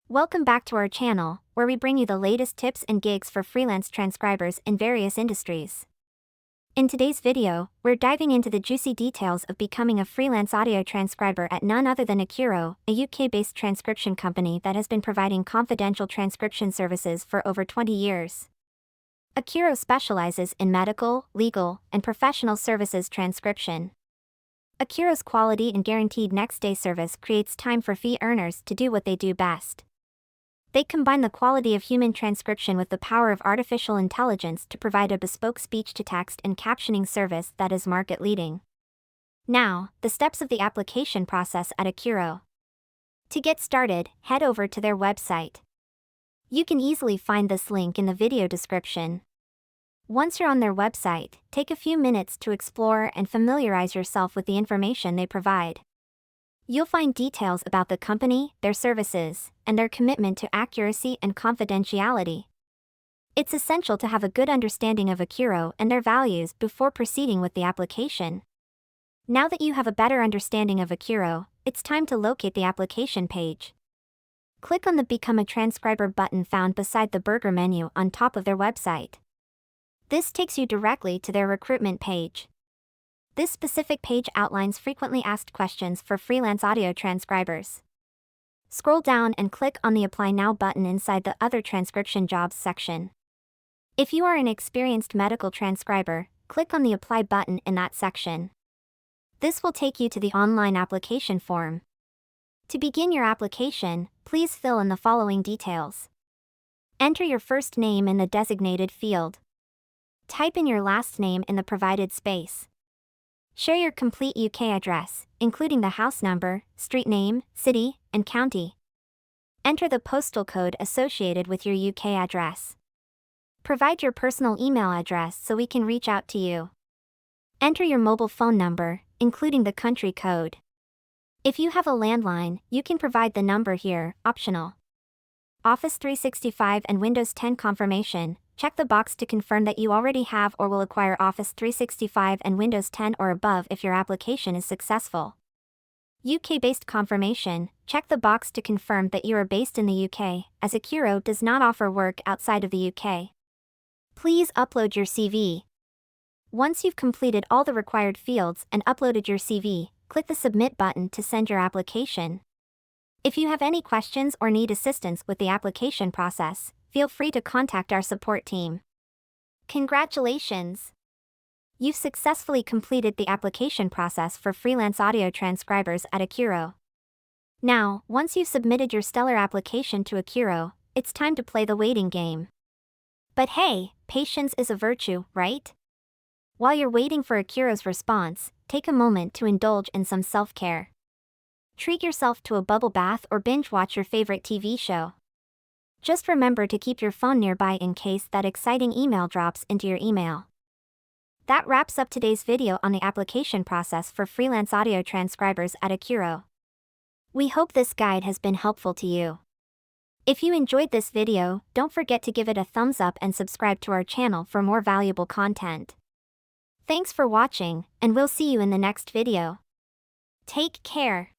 Welcome back to our channel, where we bring you the latest tips and gigs for freelance transcribers in various industries. In today's video, we're diving into the juicy details of becoming a freelance audio transcriber at none other than Accuro, a UK-based transcription company that has been providing confidential transcription services for over 20 years. Accuro specializes in medical, legal, and professional services transcription. Accuro's quality and guaranteed next-day service creates time for fee earners to do what they do best. They combine the quality of human transcription with the power of artificial intelligence to provide a bespoke speech-to-text and captioning service that is market-leading. Now, the steps of the application process at Accuro. To get started, head over to their website. You can easily find this link in the video description. Once you're on their website, take a few minutes to explore and familiarize yourself with the information they provide. You'll find details about the company, their services, and their commitment to accuracy and confidentiality. It's essential to have a good understanding of Accuro and their values before proceeding with the application. Now that you have a better understanding of Accuro, it's time to locate the application page. Click on the Become a Transcriber button found beside the burger menu on top of their website. This takes you directly to their recruitment page. This specific page outlines frequently asked questions for freelance audio transcribers. Scroll down and click on the Apply Now button inside the Other Transcription Jobs section. If you are an experienced medical transcriber, click on the Apply button in that section. This will take you to the online application form. To begin your application, please fill in the following details. Enter your first name in the designated field. Type in your last name in the provided space. Share your complete UK address, including the house number, street name, city, and county. Enter the postal code associated with your UK address. Provide your personal email address so we can reach out to you. Enter your mobile phone number, including the country code. If you have a landline, you can provide the number here, optional. Office 365 and Windows 10 confirmation. Check the box to confirm that you already have or will acquire Office 365 and Windows 10 or above if your application is successful. UK-based confirmation. Check the box to confirm that you are based in the UK, as Accuro does not offer work outside of the UK. Please upload your CV. Once you've completed all the required fields and uploaded your CV, click the Submit button to send your application. If you have any questions or need assistance with the application process, feel free to contact our support team. Congratulations! You've successfully completed the application process for freelance audio transcribers at Accuro. Now, once you've submitted your stellar application to Accuro, it's time to play the waiting game. But hey, patience is a virtue, right? While you're waiting for Accuro's response, take a moment to indulge in some self-care. Treat yourself to a bubble bath or binge watch your favorite TV show. Just remember to keep your phone nearby in case that exciting email drops into your email. That wraps up today's video on the application process for freelance audio transcribers at Accuro. We hope this guide has been helpful to you. If you enjoyed this video, don't forget to give it a thumbs up and subscribe to our channel for more valuable content. Thanks for watching, and we'll see you in the next video. Take care.